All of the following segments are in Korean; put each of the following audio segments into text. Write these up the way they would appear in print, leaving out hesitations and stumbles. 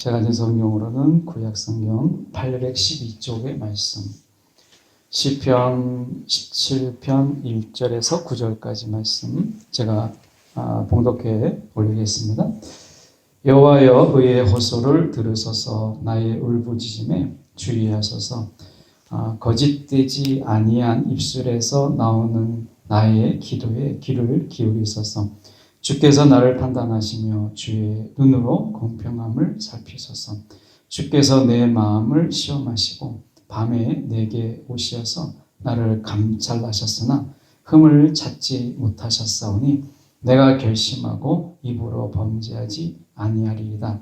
제가 가진 성경으로는 구약성경 812쪽의 말씀, 시편 17편 1절에서 9절까지 말씀 제가 봉독해 올리겠습니다. 여호와여, 의의 호소를 들으소서. 나의 울부짖음에 주의하소서. 거짓되지 아니한 입술에서 나오는 나의 기도에 귀를 기울이소서. 주께서 나를 판단하시며 주의 눈으로 공평함을 살피소서. 주께서 내 마음을 시험하시고 밤에 내게 오시어서 나를 감찰하셨으나 흠을 찾지 못하셨사오니 내가 결심하고 입으로 범죄하지 아니하리이다.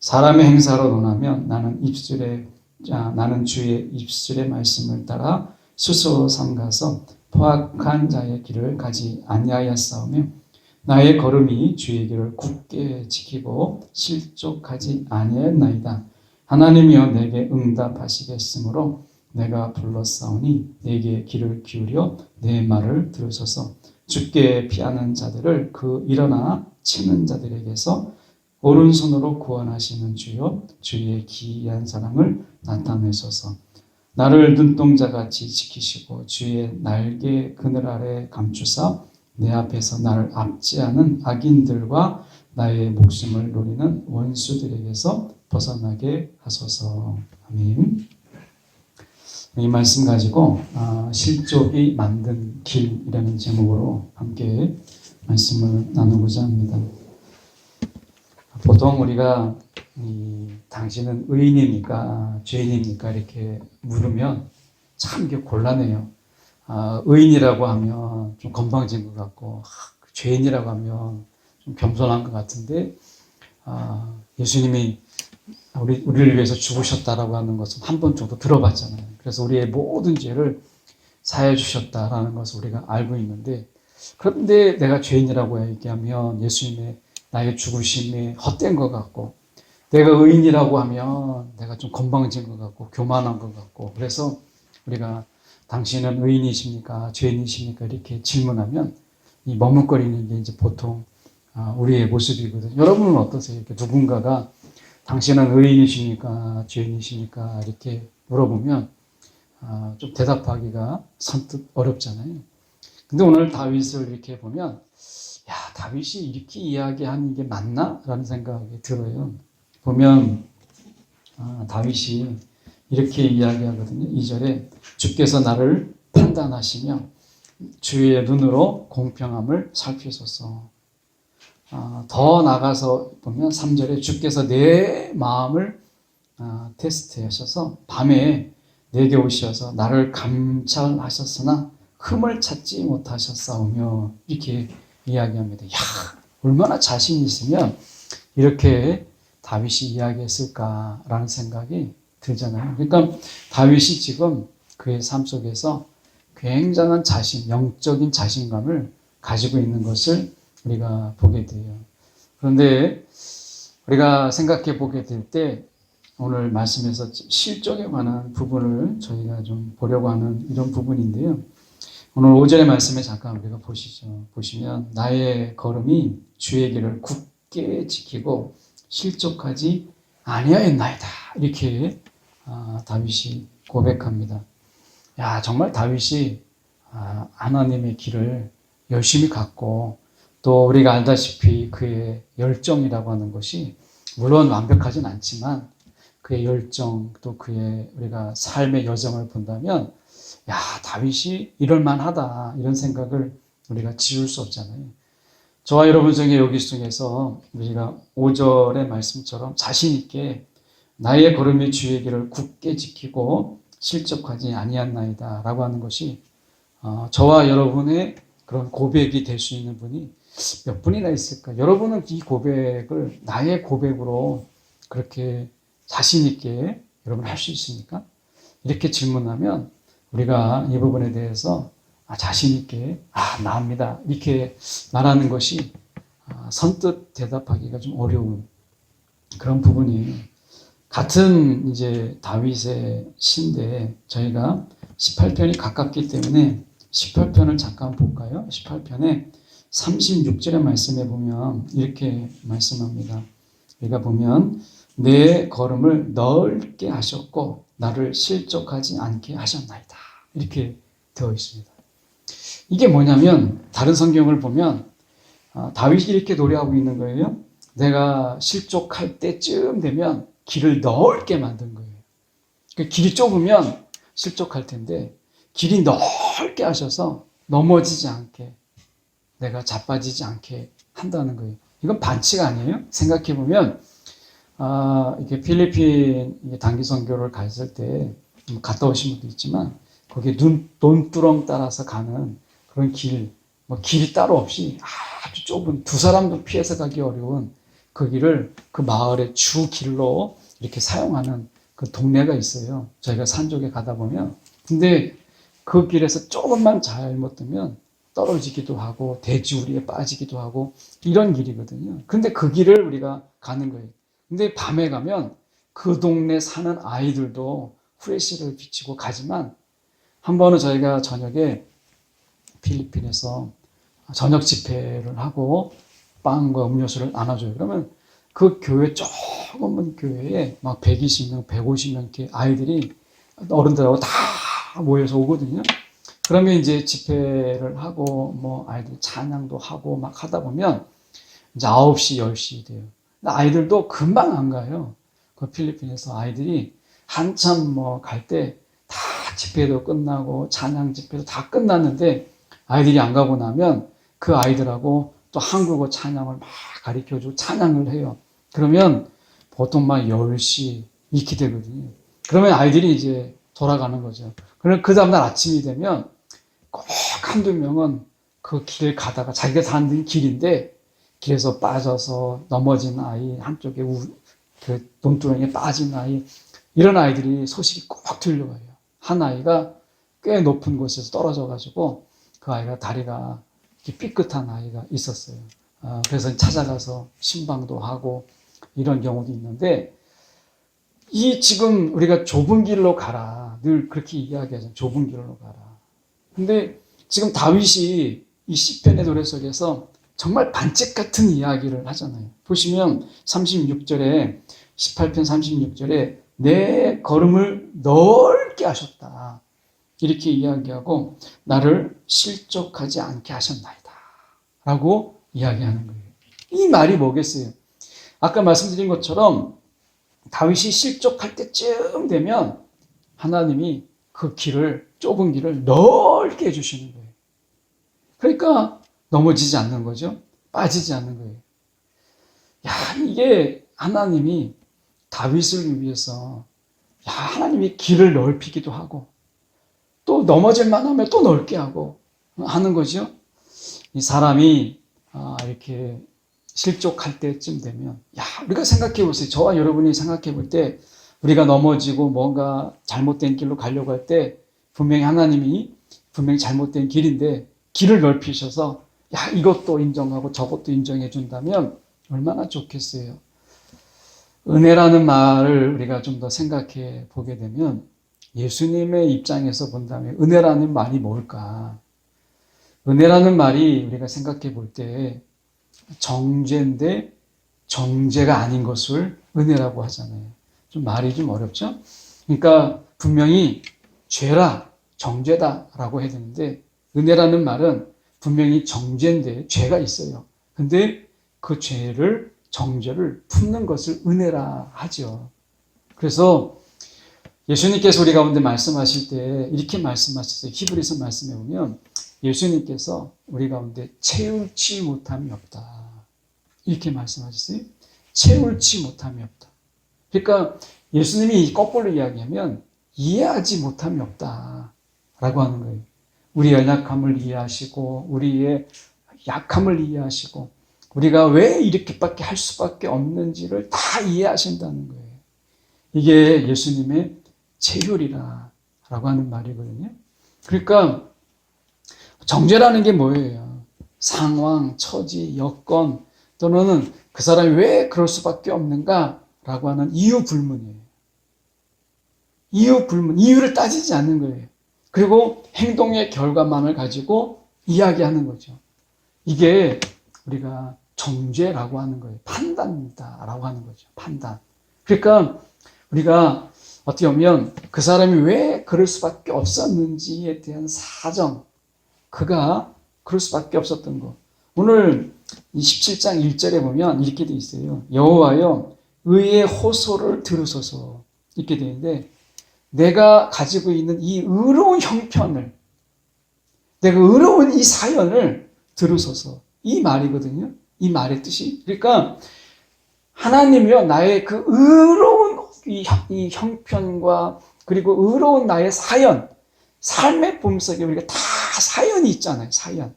사람의 행사로 논하면 나는 주의 입술의 말씀을 따라 스스로 삼가서 포악한 자의 길을 가지 아니하였사오며 나의 걸음이 주의 길을 굳게 지키고 실족하지 아니하였나이다. 하나님이여, 내게 응답하시겠으므로 내가 불렀사오니 내게 귀를 기울여 내 말을 들으소서. 주께 피하는 자들을 그 일어나 치는 자들에게서 오른손으로 구원하시는 주여, 주의 기이한 사랑을 나타내소서. 나를 눈동자같이 지키시고 주의 날개 그늘 아래 감추사 내 앞에서 나를 압제하는 악인들과 나의 목숨을 노리는 원수들에게서 벗어나게 하소서. 아멘. 이 말씀 가지고 실족이 만든 길이라는 제목으로 함께 말씀을 나누고자 합니다. 보통 우리가 당신은 의인입니까 죄인입니까 이렇게 물으면 참 이게 곤란해요. 의인이라고 하면 좀 건방진 것 같고 죄인이라고 하면 좀 겸손한 것 같은데 예수님이 우리를 위해서 죽으셨다라고 하는 것은 한 번 정도 들어봤잖아요. 그래서 우리의 모든 죄를 사해 주셨다라는 것을 우리가 알고 있는데, 그런데 내가 죄인이라고 얘기하면 예수님의 나의 죽으심이 헛된 것 같고, 내가 의인이라고 하면 내가 좀 건방진 것 같고 교만한 것 같고, 그래서 우리가 당신은 의인이십니까 죄인이십니까 이렇게 질문하면 이 머뭇거리는 게 이제 보통 우리의 모습이거든요. 여러분은 어떠세요? 이렇게 누군가가 당신은 의인이십니까 죄인이십니까 이렇게 물어보면 좀 대답하기가 선뜻 어렵잖아요. 근데 오늘 다윗을 이렇게 보면 다윗이 이렇게 이야기하는 게 맞나? 라는 생각이 들어요. 보면 다윗이 이렇게 이야기하거든요. 2절에 주께서 나를 판단하시며 주의 눈으로 공평함을 살피소서. 더 나가서 보면 3절에 주께서 내 마음을 테스트하셔서 밤에 내게 오셔서 나를 감찰하셨으나 흠을 찾지 못하셨사오며 이렇게 이야기합니다. 얼마나 자신 있으면 이렇게 다윗이 이야기했을까라는 생각이 들잖아요. 그러니까 다윗이 지금 그의 삶 속에서 굉장한 영적인 자신감을 가지고 있는 것을 우리가 보게 돼요. 그런데 우리가 생각해 보게 될 때 오늘 말씀에서 실족에 관한 부분을 저희가 좀 보려고 하는 이런 부분인데요. 오늘 5절의 말씀에 잠깐 우리가 보시죠. 보시면 나의 걸음이 주의 길을 굳게 지키고 실족하지 아니하였나이다. 이렇게 다윗이 고백합니다. 정말 다윗이 하나님의 길을 열심히 갔고, 또 우리가 알다시피 그의 열정이라고 하는 것이 물론 완벽하진 않지만 그의 열정, 또 그의 우리가 삶의 여정을 본다면 다윗이 이럴만하다 이런 생각을 우리가 지울 수 없잖아요. 저와 여러분 중에 여기 중에서 우리가 5절의 말씀처럼 자신 있게 나의 걸음이 주의 길을 굳게 지키고 실족하지 아니하나이다 라고 하는 것이 저와 여러분의 그런 고백이 될 수 있는 분이 몇 분이나 있을까? 여러분은 이 고백을 나의 고백으로 그렇게 자신 있게 여러분 할 수 있습니까? 이렇게 질문하면 우리가 이 부분에 대해서 자신 있게 나옵니다 이렇게 말하는 것이 선뜻 대답하기가 좀 어려운 그런 부분이에요. 같은 이제 다윗의 시인데 저희가 18편이 가깝기 때문에 18편을 잠깐 볼까요? 18편에 36절의 말씀에 보면 이렇게 말씀합니다. 우리가 보면 내 걸음을 넓게 하셨고 나를 실족하지 않게 하셨나이다. 이렇게 되어 있습니다. 이게 뭐냐면 다른 성경을 보면 다윗이 이렇게 노래하고 있는 거예요. 내가 실족할 때쯤 되면 길을 넓게 만든 거예요. 길이 좁으면 실족할 텐데 길이 넓게 하셔서 넘어지지 않게, 내가 자빠지지 않게 한다는 거예요. 이건 반칙 아니에요? 생각해 보면 이렇게 필리핀 단기 선교를 갔을 때 갔다 오신 분도 있지만 거기에 논두렁 따라서 가는 그런 길, 뭐 길이 따로 없이 아주 좁은, 두 사람도 피해서 가기 어려운 그 길을 그 마을의 주 길로 이렇게 사용하는 그 동네가 있어요. 저희가 산쪽에 가다 보면. 근데 그 길에서 조금만 잘못되면 떨어지기도 하고 돼지우리에 빠지기도 하고 이런 길이거든요. 근데 그 길을 우리가 가는 거예요. 근데 밤에 가면 그 동네 사는 아이들도 후레쉬를 비치고 가지만, 한 번은 저희가 저녁에 필리핀에서 저녁 집회를 하고 빵과 음료수를 나눠줘요. 그러면 그 교회, 조그만 교회에 막 120명, 150명 이렇게 아이들이 어른들하고 다 모여서 오거든요. 그러면 이제 집회를 하고 뭐 아이들 찬양도 하고 막 하다 보면 이제 9시, 10시 돼요. 아이들도 금방 안 가요. 그 필리핀에서 아이들이 한참 뭐 갈 때 다 집회도 끝나고 찬양 집회도 다 끝났는데 아이들이 안 가고 나면 그 아이들하고 또 한국어 찬양을 막 가르쳐주고 찬양을 해요. 그러면 보통 막 10시 이렇게 되거든요. 그러면 아이들이 이제 돌아가는 거죠. 그럼 그 다음날 아침이 되면 꼭 한두 명은 그 길 가다가 자기가 사는 길인데 길에서 빠져서 넘어진 아이, 한쪽에 그 논두렁에 빠진 아이, 이런 아이들이 소식이 꼭 들려와요. 한 아이가 꽤 높은 곳에서 떨어져가지고 그 아이가 다리가 삐끗한 아이가 있었어요. 그래서 찾아가서 신방도 하고 이런 경우도 있는데, 이 지금 우리가 좁은 길로 가라, 늘 그렇게 이야기하잖아요. 좁은 길로 가라. 근데 지금 다윗이 이 시편의 노래 속에서 정말 반칙 같은 이야기를 하잖아요. 보시면 36절에, 18편 36절에 내 걸음을 넓게 하셨다, 이렇게 이야기하고 나를 실족하지 않게 하셨나이다 라고 이야기하는 거예요. 이 말이 뭐겠어요? 아까 말씀드린 것처럼 다윗이 실족할 때쯤 되면 하나님이 그 길을, 좁은 길을 넓게 해주시는 거예요. 그러니까 넘어지지 않는 거죠. 빠지지 않는 거예요. 야, 이게 하나님이 다윗을 위해서, 하나님이 길을 넓히기도 하고 또 넘어질 만하면 또 넓게 하고 하는 거죠. 이 사람이 이렇게 실족할 때쯤 되면, 우리가 생각해 보세요. 저와 여러분이 생각해 볼 때 우리가 넘어지고 뭔가 잘못된 길로 가려고 할 때 분명히 하나님이 분명히 잘못된 길인데 길을 넓히셔서 이것도 인정하고 저것도 인정해 준다면 얼마나 좋겠어요. 은혜라는 말을 우리가 좀 더 생각해 보게 되면 예수님의 입장에서 본다면 은혜라는 말이 뭘까? 은혜라는 말이 우리가 생각해 볼 때 정죄인데 정죄가 아닌 것을 은혜라고 하잖아요. 좀 말이 좀 어렵죠? 그러니까 분명히 죄라, 정죄다라고 해야 되는데 은혜라는 말은 분명히 정죄인데 죄가 있어요. 근데 그 죄를, 정죄를 품는 것을 은혜라 하죠. 그래서 예수님께서 우리 가운데 말씀하실 때 이렇게 말씀하셨어요. 히브리서 말씀해 보면 예수님께서 우리 가운데 채울지 못함이 없다, 이렇게 말씀하셨어요. 채울지 못함이 없다. 그러니까 예수님이 거꾸로 이야기하면 이해하지 못함이 없다라고 하는 거예요. 우리의 연약함을 이해하시고 우리의 약함을 이해하시고 우리가 왜 이렇게밖에 할 수밖에 없는지를 다 이해하신다는 거예요. 이게 예수님의 채율이라고 하는 말이거든요. 그러니까 정죄라는 게 뭐예요? 상황, 처지, 여건, 또는 그 사람이 왜 그럴 수밖에 없는가라고 하는 이유 불문이에요. 이유 불문, 이유를 따지지 않는 거예요. 그리고 행동의 결과만을 가지고 이야기하는 거죠. 이게 우리가 정죄라고 하는 거예요. 판단이다라고 하는 거죠. 판단. 그러니까 우리가 어떻게 보면 그 사람이 왜 그럴 수밖에 없었는지에 대한 사정, 그가 그럴 수밖에 없었던 거. 오늘 27장 1절에 보면 이렇게 돼 있어요. 여호와여 의의 호소를 들으소서, 이렇게 되는데, 내가 가지고 있는 이 의로운 형편을, 내가 의로운 이 사연을 들으소서, 이 말이거든요. 이 말의 뜻이. 그러니까 하나님이요, 나의 그 의로운 이 형편과 그리고 의로운 나의 사연, 삶의 품속에 우리가 다 사연이 있잖아요. 사연.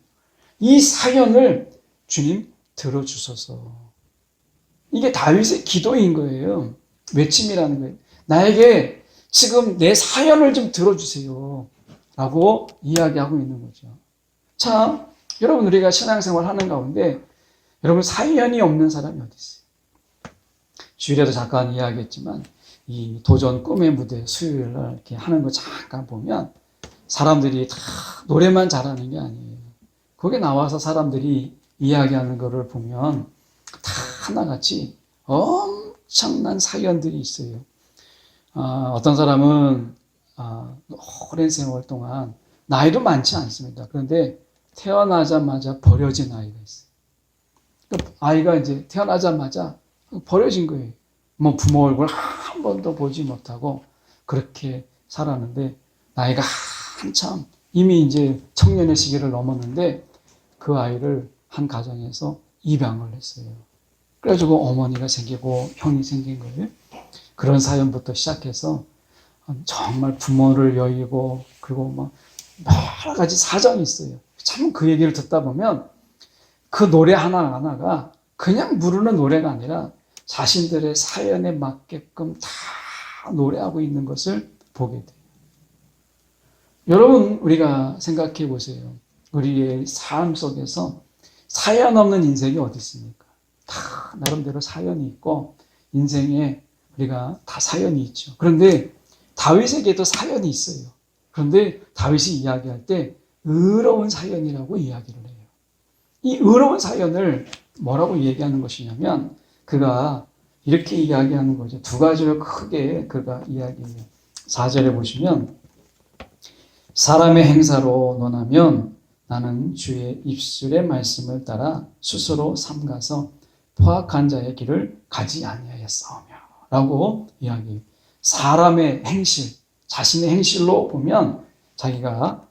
이 사연을 주님 들어주소서. 이게 다윗의 기도인 거예요. 외침이라는 거예요. 나에게 지금 내 사연을 좀 들어주세요 라고 이야기하고 있는 거죠. 참, 여러분, 우리가 신앙생활 하는 가운데 여러분, 사연이 없는 사람이 어디 있어요? 주일에도 잠깐 이야기했지만 이 도전 꿈의 무대 수요일날 이렇게 하는 거 잠깐 보면 사람들이 다 노래만 잘하는 게 아니에요. 거기 나와서 사람들이 이야기하는 거를 보면 다 하나같이 엄청난 사연들이 있어요. 어떤 사람은 오랜 세월 동안 나이도 많지 않습니다. 그런데 태어나자마자 버려진 아이가 있어요. 아이가 이제 태어나자마자 버려진 거예요. 뭐 부모 얼굴 한 번도 보지 못하고 그렇게 살았는데 나이가 한참 이미 이제 청년의 시기를 넘었는데 그 아이를 한 가정에서 입양을 했어요. 그래가지고 어머니가 생기고 형이 생긴 거예요. 그런 사연부터 시작해서 정말 부모를 여의고 그리고 막 여러 가지 사정이 있어요. 참 그 얘기를 듣다 보면 그 노래 하나하나가 그냥 부르는 노래가 아니라 자신들의 사연에 맞게끔 다 노래하고 있는 것을 보게 돼요. 여러분, 우리가 생각해 보세요. 우리의 삶 속에서 사연 없는 인생이 어디 있습니까? 다 나름대로 사연이 있고 인생에 우리가 다 사연이 있죠. 그런데 다윗에게도 사연이 있어요. 그런데 다윗이 이야기할 때 의로운 사연이라고 이야기를 해요. 이 의로운 사연을 뭐라고 얘기하는 것이냐면 그가 이렇게 이야기하는 거죠. 두 가지로 크게 그가 이야기해요. 4절에 보시면 사람의 행사로 논하면 나는 주의 입술의 말씀을 따라 스스로 삼가서 포악한 자의 길을 가지 아니하였사오며 라고 이야기해요. 사람의 행실, 자신의 행실로 보면 자기가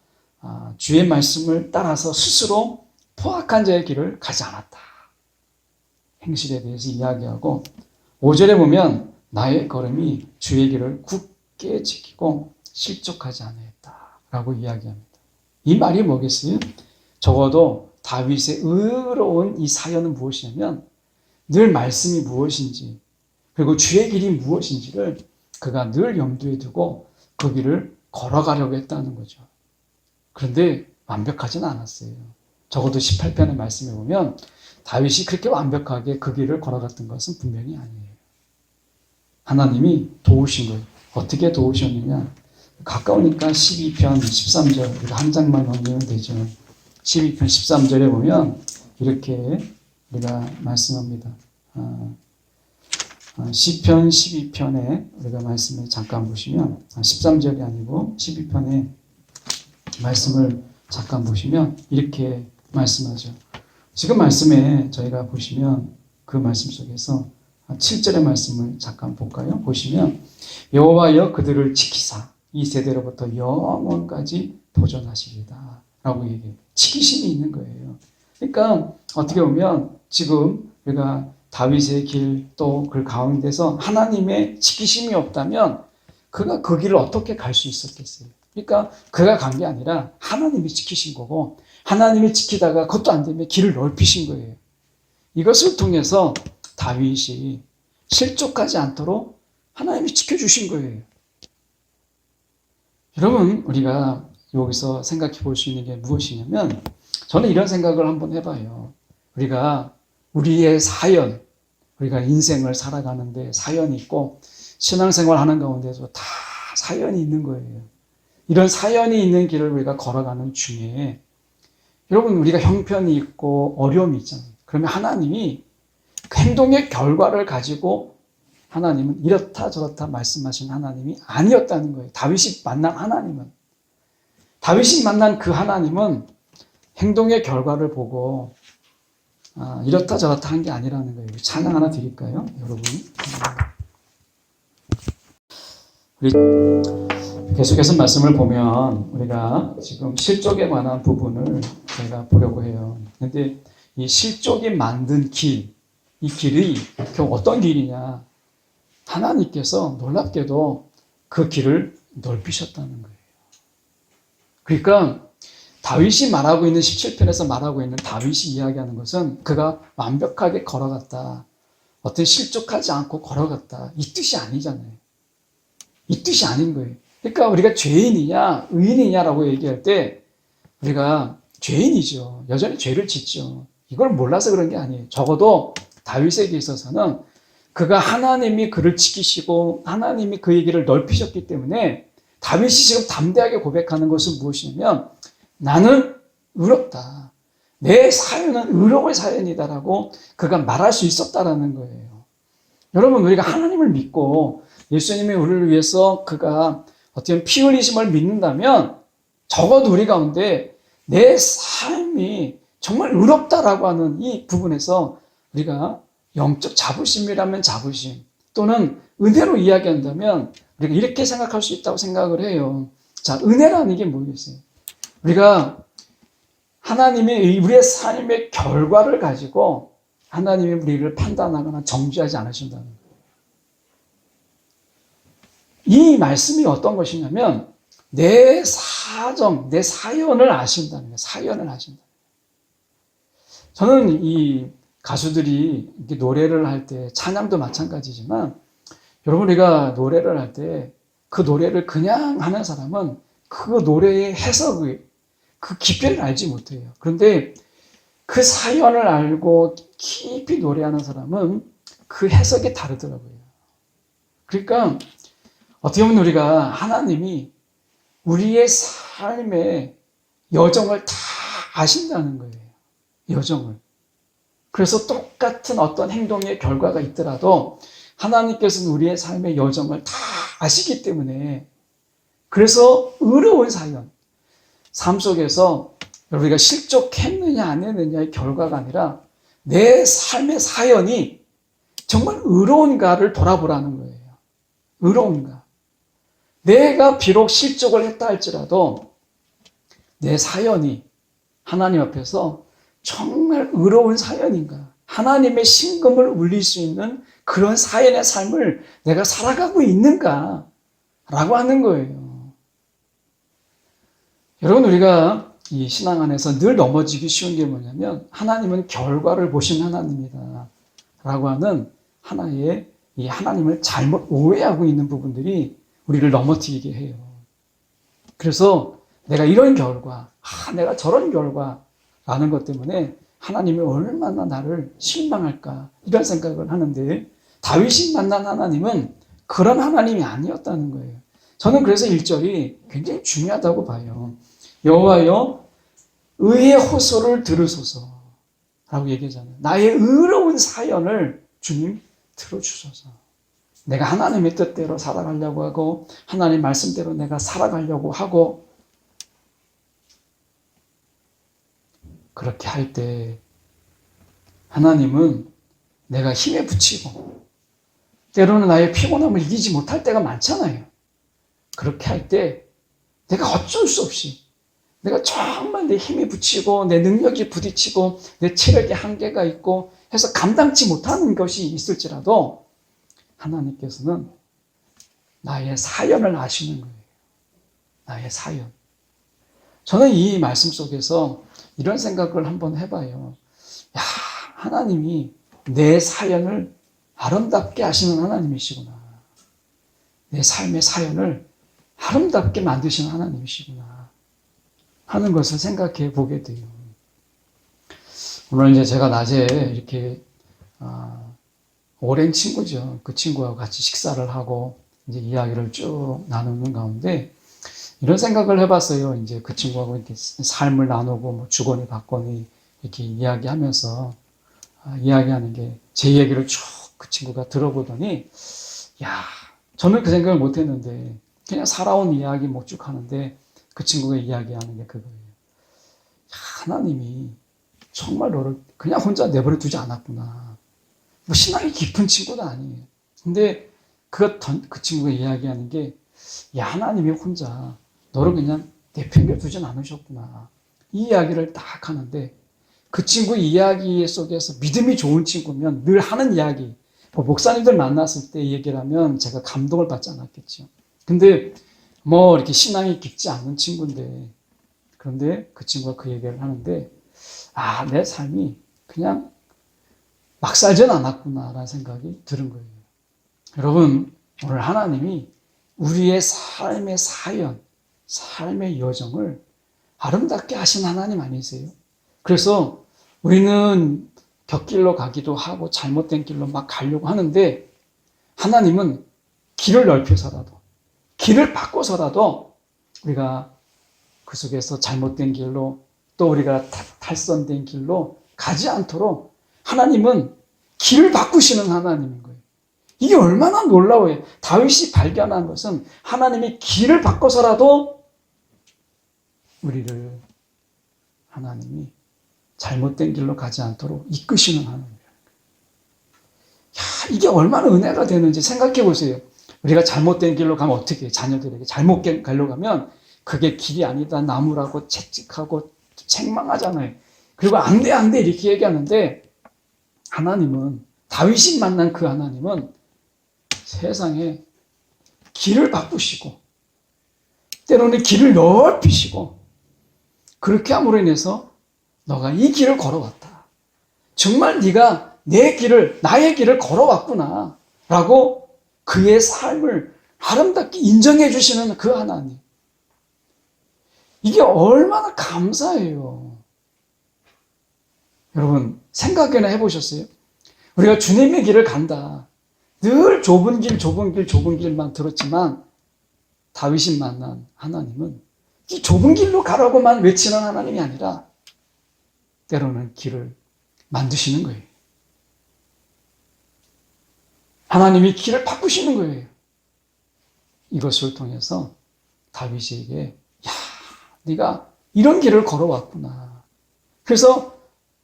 주의 말씀을 따라서 스스로 포악한 자의 길을 가지 않았다. 행실에 대해서 이야기하고 5절에 보면 나의 걸음이 주의 길을 굳게 지키고 실족하지 않았다 라고 이야기합니다. 이 말이 뭐겠어요? 적어도 다윗의 의로운 이 사연은 무엇이냐면 늘 말씀이 무엇인지 그리고 주의 길이 무엇인지를 그가 늘 염두에 두고 그 길을 걸어가려고 했다는 거죠. 그런데 완벽하지는 않았어요. 적어도 18편의 말씀에 보면 다윗이 그렇게 완벽하게 그 길을 걸어갔던 것은 분명히 아니에요. 하나님이 도우신 거예요. 어떻게 도우셨느냐? 가까우니까 12편 13절 한 장만 넘기면 되죠. 12편 13절에 보면 이렇게 우리가 말씀합니다. 시편 12편에 우리가 말씀을 잠깐 보시면 13절이 아니고 12편에 말씀을 잠깐 보시면 이렇게 말씀하죠. 지금 말씀에 저희가 보시면 그 말씀 속에서 7절의 말씀을 잠깐 볼까요? 보시면 여호와여 그들을 지키사 이 세대로부터 영원까지 보존하시리다 라고 얘기해요. 지키심이 있는 거예요. 그러니까 어떻게 보면 지금 우리가 다윗의 길 또 그 가운데서 하나님의 지키심이 없다면 그가 그 길을 어떻게 갈 수 있었겠어요? 그러니까 그가 간 게 아니라 하나님이 지키신 거고 하나님이 지키다가 그것도 안 되면 길을 넓히신 거예요. 이것을 통해서 다윗이 실족하지 않도록 하나님이 지켜주신 거예요. 여러분, 우리가 여기서 생각해 볼 수 있는 게 무엇이냐면 저는 이런 생각을 한번 해봐요. 우리가 우리의 사연, 우리가 인생을 살아가는데 사연이 있고 신앙생활 하는 가운데서 다 사연이 있는 거예요. 이런 사연이 있는 길을 우리가 걸어가는 중에 여러분 우리가 형편이 있고 어려움이 있잖아요. 그러면 하나님이 그 행동의 결과를 가지고 하나님은 이렇다 저렇다 말씀하신 하나님이 아니었다는 거예요. 다윗이 만난 하나님은. 다윗이 만난 그 하나님은 행동의 결과를 보고 이렇다 저렇다 한 게 아니라는 거예요. 찬양 하나 드릴까요, 여러분? 우리 계속해서 말씀을 보면 우리가 지금 실족에 관한 부분을 제가 보려고 해요. 그런데 이 실족이 만든 길, 이 길이 어떤 길이냐? 하나님께서 놀랍게도 그 길을 넓히셨다는 거예요. 그러니까 다윗이 말하고 있는 17편에서 말하고 있는 다윗이 이야기하는 것은 그가 완벽하게 걸어갔다. 어떤 실족하지 않고 걸어갔다. 이 뜻이 아니잖아요. 이 뜻이 아닌 거예요. 그러니까 우리가 죄인이냐 의인이냐라고 얘기할 때 우리가 죄인이죠. 여전히 죄를 짓죠. 이걸 몰라서 그런 게 아니에요. 적어도 다윗에게 있어서는 그가 하나님이 그를 지키시고 하나님이 그의 길을 넓히셨기 때문에 다윗이 지금 담대하게 고백하는 것은 무엇이냐면 나는 의롭다. 내 사연은 의로울 사연이다라고 그가 말할 수 있었다라는 거예요. 여러분, 우리가 하나님을 믿고 예수님이 우리를 위해서 그가 어떤 피 흘리심을 믿는다면 적어도 우리 가운데 내 삶이 정말 의롭다라고 하는 이 부분에서 우리가 영적 자부심이라면 자부심 또는 은혜로 이야기한다면 우리가 이렇게 생각할 수 있다고 생각을 해요. 자, 은혜라는 게 뭐겠어요? 우리가 하나님이 우리의 삶의 결과를 가지고 하나님이 우리를 판단하거나 정죄하지 않으신다는 거예요. 이 말씀이 어떤 것이냐면 내 사정, 내 사연을 아신다는 거예요. 사연을 아신다. 저는 이 가수들이 노래를 할 때 찬양도 마찬가지지만 여러분 우리가 노래를 할 때 그 노래를 그냥 하는 사람은 그 노래의 해석의 그 깊이를 알지 못해요. 그런데 그 사연을 알고 깊이 노래하는 사람은 그 해석이 다르더라고요. 그러니까 어떻게 보면 우리가 하나님이 우리의 삶의 여정을 다 아신다는 거예요. 여정을. 그래서 똑같은 어떤 행동의 결과가 있더라도 하나님께서는 우리의 삶의 여정을 다 아시기 때문에 그래서 의로운 사연, 삶 속에서 우리가 실족했느냐 안 했느냐의 결과가 아니라 내 삶의 사연이 정말 의로운가를 돌아보라는 거예요. 의로운가. 내가 비록 실족을 했다 할지라도 내 사연이 하나님 앞에서 정말 의로운 사연인가. 하나님의 신금을 울릴 수 있는 그런 사연의 삶을 내가 살아가고 있는가 라고 하는 거예요. 여러분 우리가 이 신앙 안에서 늘 넘어지기 쉬운 게 뭐냐면 하나님은 결과를 보신 하나님이다 라고 하는 하나의 이 하나님을 잘못 오해하고 있는 부분들이 우리를 넘어뜨리게 해요. 그래서 내가 이런 결과, 내가 저런 결과라는 것 때문에 하나님이 얼마나 나를 실망할까 이런 생각을 하는데 다윗이 만난 하나님은 그런 하나님이 아니었다는 거예요. 저는 그래서 1절이 굉장히 중요하다고 봐요. 여호와여 의의 호소를 들으소서 라고 얘기하잖아요. 나의 의로운 사연을 주님 들어주소서. 내가 하나님의 뜻대로 살아가려고 하고 하나님 말씀대로 내가 살아가려고 하고 그렇게 할 때 하나님은 내가 힘에 부치고 때로는 나의 피곤함을 이기지 못할 때가 많잖아요. 그렇게 할 때 내가 어쩔 수 없이 내가 정말 내 힘이 부치고 내 능력이 부딪히고 내 체력의 한계가 있고 해서 감당치 못하는 것이 있을지라도 하나님께서는 나의 사연을 아시는 거예요. 나의 사연. 저는 이 말씀 속에서 이런 생각을 한번 해봐요. 야, 하나님이 내 사연을 아름답게 하시는 하나님이시구나. 내 삶의 사연을 아름답게 만드시는 하나님이시구나 하는 것을 생각해 보게 돼요. 오늘 이제 제가 낮에 이렇게 오랜 친구죠. 그 친구하고 같이 식사를 하고 이제 이야기를 쭉 나누는 가운데 이런 생각을 해봤어요. 이제 그 친구하고 이렇게 삶을 나누고 뭐 주거니 받거니 이렇게 이야기하면서 이야기하는 게 제 얘기를 쭉 그 친구가 들어보더니 야, 저는 그 생각을 못 했는데, 그냥 살아온 이야기 뭐 쭉 하는데, 그 친구가 이야기하는 게 그거예요. 야, 하나님이 정말 너를 그냥 혼자 내버려 두지 않았구나. 뭐 신앙이 깊은 친구도 아니에요. 근데 그 친구가 이야기하는 게, 야, 하나님이 혼자 너를 그냥 내팽겨 두진 않으셨구나. 이 이야기를 딱 하는데, 그 친구 이야기 속에서 믿음이 좋은 친구면 늘 하는 이야기, 뭐 목사님들 만났을 때 얘기를 하면 제가 감동을 받지 않았겠죠. 근데 뭐 이렇게 신앙이 깊지 않은 친구인데, 그런데 그 친구가 그 얘기를 하는데, 아, 내 삶이 그냥 막 살진 않았구나라는 생각이 드는 거예요. 여러분, 오늘 하나님이 우리의 삶의 사연, 삶의 여정을 아름답게 하신 하나님 아니세요? 그래서 우리는 곁길로 가기도 하고 잘못된 길로 막 가려고 하는데, 하나님은 길을 넓혀서라도, 길을 바꿔서라도 우리가 그 속에서 잘못된 길로, 또 우리가 탈선된 길로 가지 않도록 하나님은 길을 바꾸시는 하나님인 거예요. 이게 얼마나 놀라워요. 다윗이 발견한 것은 하나님이 길을 바꿔서라도 우리를 하나님이 잘못된 길로 가지 않도록 이끄시는 하나님이에요. 야, 이게 얼마나 은혜가 되는지 생각해 보세요. 우리가 잘못된 길로 가면 어떻게 해요? 자녀들에게 잘못 길로 가면 그게 길이 아니다, 나무라고 채찍하고 책망하잖아요. 그리고 안 돼, 안 돼 이렇게 얘기하는데, 하나님은, 다윗이 만난 그 하나님은 세상에 길을 바꾸시고 때로는 길을 넓히시고, 그렇게 함으로 인해서 너가 이 길을 걸어왔다. 정말 네가 나의 길을 걸어왔구나 라고 그의 삶을 아름답게 인정해 주시는 그 하나님. 이게 얼마나 감사해요. 여러분, 생각이나 해보셨어요? 우리가 주님의 길을 간다. 늘 좁은 길만 들었지만, 다윗이 만난 하나님은 이 좁은 길로 가라고만 외치는 하나님이 아니라 때로는 길을 만드시는 거예요. 하나님이 길을 바꾸시는 거예요. 이것을 통해서 다윗에게, 야, 네가 이런 길을 걸어왔구나. 그래서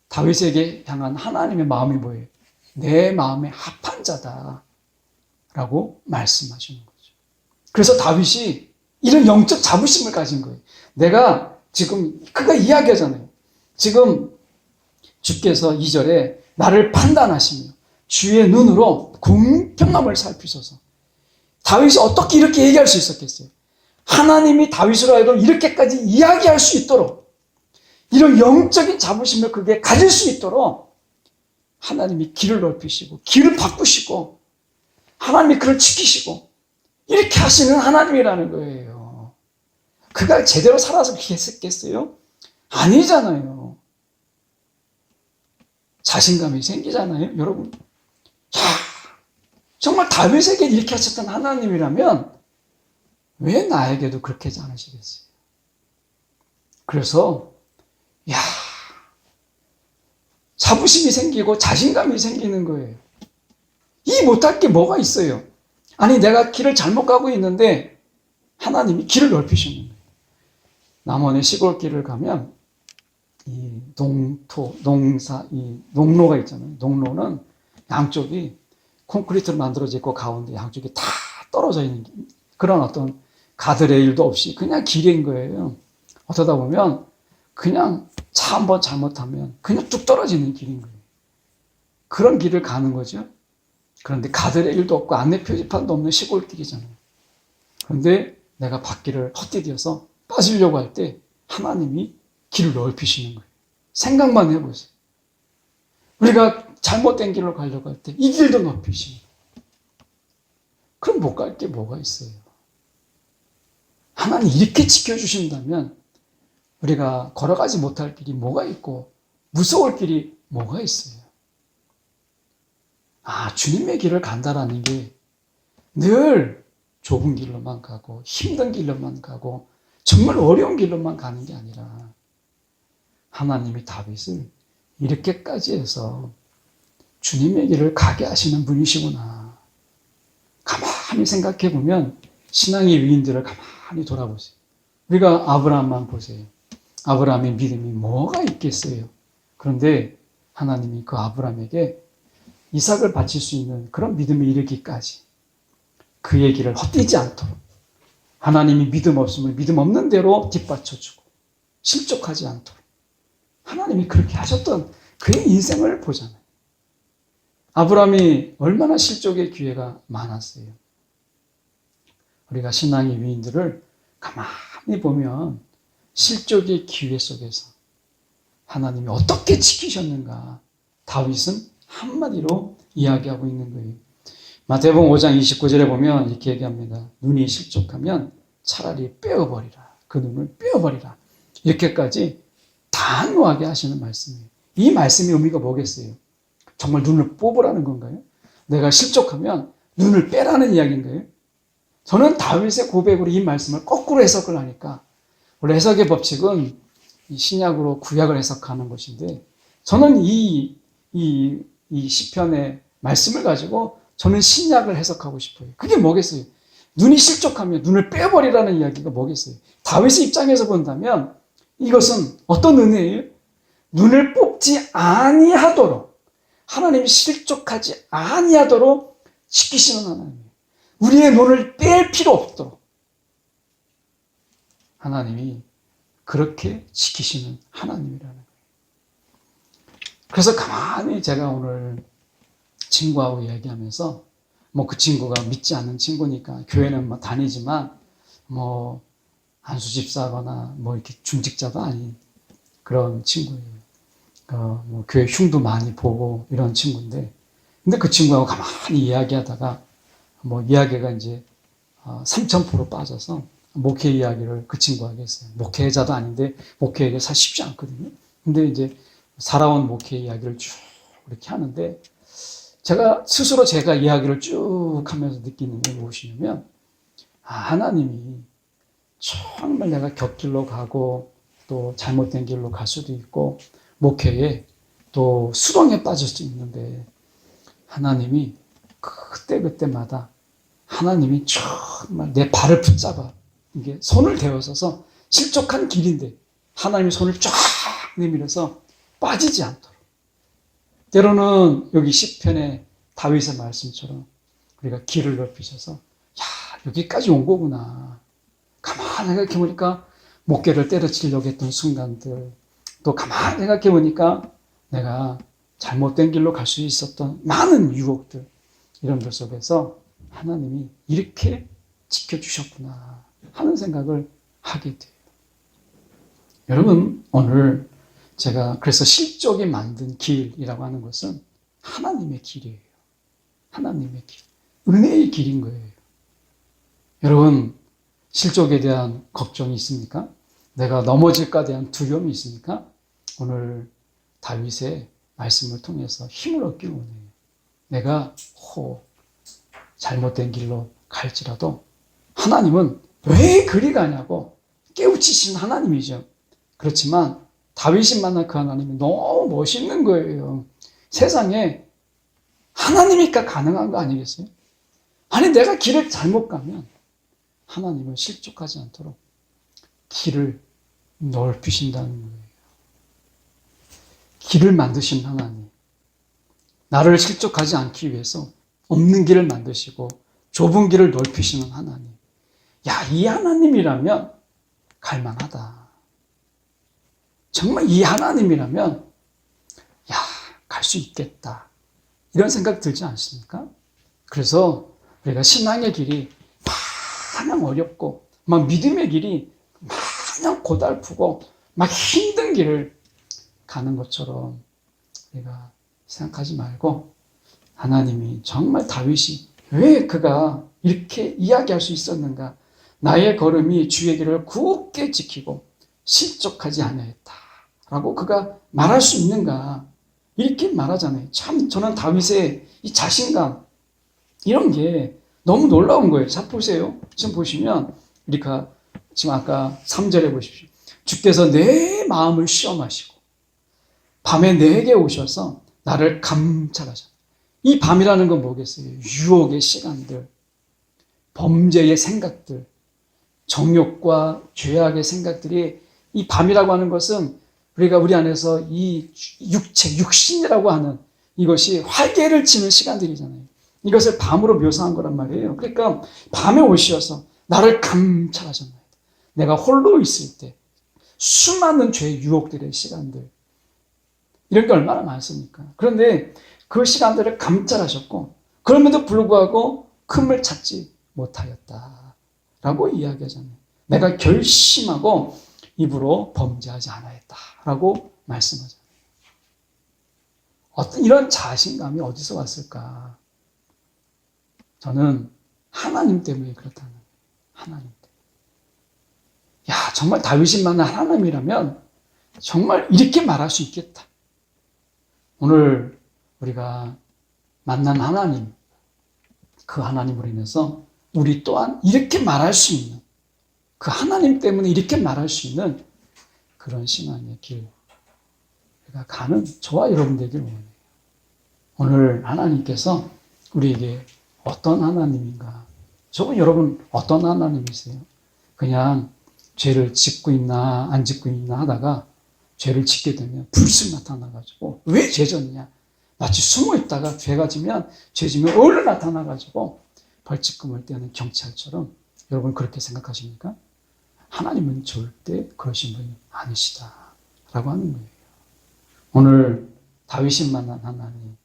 다윗에게 향한 하나님의 마음이 뭐예요? 내 마음에 합한 자다 라고 말씀하시는 거죠. 그래서 다윗이 이런 영적 자부심을 가진 거예요. 내가 지금 그가 이야기하잖아요. 지금 주께서 2절에 나를 판단하시며 주의 눈으로 공평함을 살피소서. 다윗이 어떻게 이렇게 얘기할 수 있었겠어요? 하나님이 다윗으로 하여금 이렇게까지 이야기할 수 있도록, 이런 영적인 자부심을 그게 가질 수 있도록 하나님이 길을 넓히시고 길을 바꾸시고 하나님이 그를 지키시고 이렇게 하시는 하나님이라는 거예요. 그가 제대로 살아서 그렇게 했겠어요? 아니잖아요. 자신감이 생기잖아요. 여러분, 야, 정말 다윗에게 이렇게 하셨던 하나님이라면 왜 나에게도 그렇게 하지 않으시겠어요? 그래서 야, 자부심이 생기고 자신감이 생기는 거예요. 이 못할 게 뭐가 있어요? 아니, 내가 길을 잘못 가고 있는데 하나님이 길을 넓히시는 거예요. 남원의 시골길을 가면 이 농로가 있잖아요. 농로는 양쪽이 콘크리트로 만들어져 있고 가운데 양쪽이 다 떨어져 있는 그런 어떤 가드레일도 없이 그냥 길인 거예요. 어쩌다 보면 그냥 차 한번 잘못하면 그냥 뚝 떨어지는 길인 거예요. 그런 길을 가는 거죠. 그런데 가드레일도 없고 안내 표지판도 없는 시골길이잖아요. 그런데 내가 밭길을 헛디뎌서 빠지려고 할 때 하나님이 길을 넓히시는 거예요. 생각만 해보세요. 우리가 잘못된 길로 가려고 할 때 이 길도 넓히시는 거예요. 그럼 못 갈 게 뭐가 있어요? 하나님 이렇게 지켜주신다면 우리가 걸어가지 못할 길이 뭐가 있고 무서울 길이 뭐가 있어요? 아, 주님의 길을 간다라는 게 늘 좁은 길로만 가고 힘든 길로만 가고 정말 어려운 길로만 가는 게 아니라 하나님이 다윗을 이렇게까지 해서 주님의 길을 가게 하시는 분이시구나. 가만히 생각해 보면 신앙의 위인들을 가만히 돌아보세요. 우리가 아브라함만 보세요. 아브라함의 믿음이 뭐가 있겠어요? 그런데 하나님이 그 아브라함에게 이삭을 바칠 수 있는 그런 믿음에 이르기까지 그의 길을 헛되지 않도록 하나님이 믿음 없으면 믿음 없는 대로 뒷받쳐주고 실족하지 않도록 하나님이 그렇게 하셨던 그의 인생을 보잖아요. 아브라함이 얼마나 실족의 기회가 많았어요. 우리가 신앙의 위인들을 가만히 보면 실족의 기회 속에서 하나님이 어떻게 지키셨는가 다윗은 한마디로 이야기하고 있는 거예요. 마태복음 5장 29절에 보면 이렇게 얘기합니다. 눈이 실족하면 차라리 빼어버리라. 그 눈을 빼어버리라. 이렇게까지 단호하게 하시는 말씀이에요. 이 말씀의 의미가 뭐겠어요? 정말 눈을 뽑으라는 건가요? 내가 실족하면 눈을 빼라는 이야기인가요? 저는 다윗의 고백으로 이 말씀을 거꾸로 해석을 하니까 원래 해석의 법칙은 신약으로 구약을 해석하는 것인데 저는 이 시편의 말씀을 가지고 저는 신약을 해석하고 싶어요. 그게 뭐겠어요? 눈이 실족하면 눈을 빼버리라는 이야기가 뭐겠어요? 다윗의 입장에서 본다면 이것은 어떤 은혜예요? 눈을 뽑지 아니하도록 하나님이 실족하지 아니하도록 지키시는 하나님이에요. 우리의 눈을 뺄 필요 없도록 하나님이 그렇게 지키시는 하나님이라는 거예요. 그래서 가만히 제가 오늘 친구하고 이야기하면서 그 친구가 믿지 않는 친구니까 교회는 다니지만 안수 집사거나 이렇게 중직자도 아닌 그런 친구예요. 교회 흉도 많이 보고 이런 친구인데 근데 그 친구하고 가만히 이야기하다가 이야기가 이제 3000% 빠져서 목회 이야기를 그 친구하게 했어요. 목회자도 아닌데 목회 얘기가 사실 쉽지 않거든요. 근데 이제 살아온 목회 이야기를 쭉 이렇게 하는데 제가 스스로 제가 이야기를 쭉 하면서 느끼는 게 무엇이냐면 하나님이 정말 내가 곁길로 가고 또 잘못된 길로 갈 수도 있고 목회에 또 수렁에 빠질 수 있는데 하나님이 그때마다 하나님이 정말 내 발을 붙잡아 이게 손을 대어서서 실족한 길인데 하나님이 손을 쫙 내밀어서 빠지지 않도록 때로는 여기 시편의 다윗의 말씀처럼 우리가 길을 넓히셔서 여기까지 온 거구나. 가만히 생각해 보니까 목계를 때려치려고 했던 순간들 또 가만히 생각해 보니까 내가 잘못된 길로 갈 수 있었던 많은 유혹들 이런 것 속에서 하나님이 이렇게 지켜주셨구나 하는 생각을 하게 돼요. 여러분 오늘 제가 그래서 실족이 만든 길이라고 하는 것은 하나님의 길이에요. 하나님의 길. 은혜의 길인 거예요. 여러분 실족에 대한 걱정이 있습니까? 내가 넘어질까 대한 두려움이 있습니까? 오늘 다윗의 말씀을 통해서 힘을 얻기 원해요. 내가 잘못된 길로 갈지라도 하나님은 왜 그리 가냐고 깨우치신 하나님이죠. 그렇지만 다윗이 만난 그 하나님이 너무 멋있는 거예요. 세상에 하나님이니까 가능한 거 아니겠어요? 아니 내가 길을 잘못 가면 하나님은 실족하지 않도록 길을 넓히신다는 거예요. 길을 만드신 하나님. 나를 실족하지 않기 위해서 없는 길을 만드시고 좁은 길을 넓히시는 하나님. 이 하나님이라면 갈만하다. 정말 이 하나님이라면 갈 수 있겠다. 이런 생각 들지 않습니까? 그래서 우리가 신앙의 길이 마냥 어렵고 막 믿음의 길이 마냥 고달프고 막 힘든 길을 가는 것처럼 우리가 생각하지 말고 하나님이 정말 다윗이 왜 그가 이렇게 이야기할 수 있었는가? 나의 걸음이 주의 길을 굳게 지키고 실족하지 아니하였다 라고 그가 말할 수 있는가? 이렇게 말하잖아요. 참 저는 다윗의 이 자신감 이런 게 너무 놀라운 거예요. 자 보세요. 지금 보시면 우리가 지금 아까 3절에 보십시오. 주께서 내 마음을 시험하시고 밤에 내게 오셔서 나를 감찰하셨다. 이 밤이라는 건 뭐겠어요? 유혹의 시간들, 범죄의 생각들, 정욕과 죄악의 생각들이 이 밤이라고 하는 것은 우리가 우리 안에서 이 육체, 육신이라고 하는 이것이 활개를 치는 시간들이잖아요. 이것을 밤으로 묘사한 거란 말이에요. 그러니까 밤에 오셔서 나를 감찰하셨나이다. 내가 홀로 있을 때 수많은 죄의 유혹들의 시간들, 이런 게 얼마나 많습니까? 그런데 그 시간들을 감찰하셨고 그럼에도 불구하고 흠을 찾지 못하였다라고 이야기하잖아요. 내가 결심하고 입으로 범죄하지 않았다라고 말씀하잖아요. 어떤 이런 자신감이 어디서 왔을까? 저는 하나님 때문에 그렇다는 거예요. 하나님 때문에. 야, 정말 다윗이 만난 하나님이라면 정말 이렇게 말할 수 있겠다. 오늘 우리가 만난 하나님, 그 하나님으로 인해서 우리 또한 이렇게 말할 수 있는, 그 하나님 때문에 이렇게 말할 수 있는 그런 신앙의 길, 우리가 가는 저와 여러분 되길 원해요. 오늘 하나님께서 우리에게 어떤 하나님인가? 저분 여러분 어떤 하나님이세요? 그냥 죄를 짓고 있나 안 짓고 있나 하다가 죄를 짓게 되면 불쑥 나타나가지고 왜 죄 졌냐? 마치 숨어 있다가 죄가 지면 죄 지면 얼른 나타나가지고 벌칙금을 떼는 경찰처럼 여러분 그렇게 생각하십니까? 하나님은 절대 그러신 분이 아니시다라고 하는 거예요. 오늘 다윗이 만난 하나님,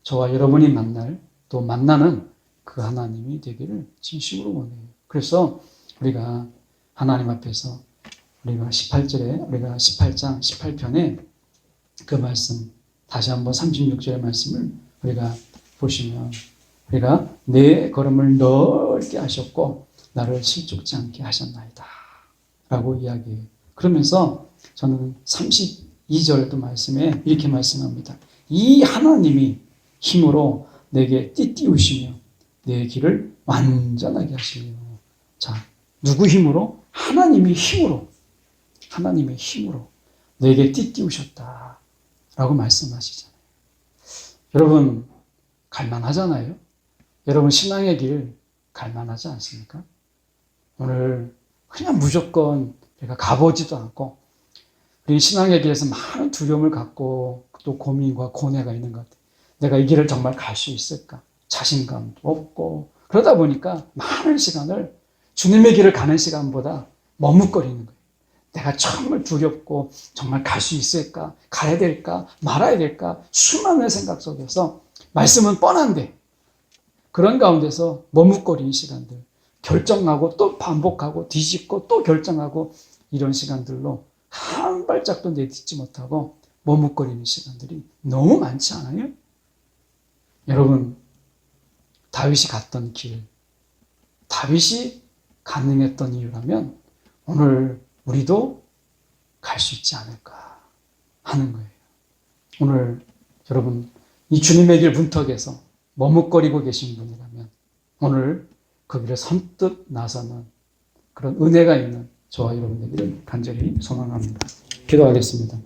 저와 여러분이 만날 또 만나는 그 하나님이 되기를 진심으로 원해요. 그래서 우리가 하나님 앞에서 우리가 18절에 우리가 18장 18편에 그 말씀 다시 한번 36절의 말씀을 우리가 보시면 우리가 내 걸음을 넓게 하셨고 나를 실족지 않게 하셨나이다 라고 이야기해요. 그러면서 저는 32절도 말씀에 이렇게 말씀합니다. 이 하나님이 힘으로 내게 띠띠우시며 내 길을 완전하게 하시며. 자, 누구 힘으로? 하나님의 힘으로 내게 띠띠우셨다 라고 말씀하시잖아요. 여러분 갈만하잖아요. 여러분 신앙의 길 갈만하지 않습니까? 오늘 그냥 무조건 내가 가보지도 않고 우리 신앙의 길에서 많은 두려움을 갖고 또 고민과 고뇌가 있는 것 같아요. 내가 이 길을 정말 갈 수 있을까? 자신감도 없고 그러다 보니까 많은 시간을 주님의 길을 가는 시간보다 머뭇거리는 거예요. 내가 정말 두렵고 정말 갈 수 있을까? 가야 될까? 말아야 될까? 수많은 생각 속에서 말씀은 뻔한데 그런 가운데서 머뭇거리는 시간들, 결정하고 또 반복하고 뒤집고 또 결정하고 이런 시간들로 한 발짝도 내딛지 못하고 머뭇거리는 시간들이 너무 많지 않아요? 여러분 다윗이 갔던 길, 다윗이 가능했던 이유라면 오늘 우리도 갈 수 있지 않을까 하는 거예요. 오늘 여러분 이 주님의 길 문턱에서 머뭇거리고 계신 분이라면 오늘 그 길에 선뜻 나서는 그런 은혜가 있는 저와 여러분 되기를 간절히 소망합니다. 기도하겠습니다.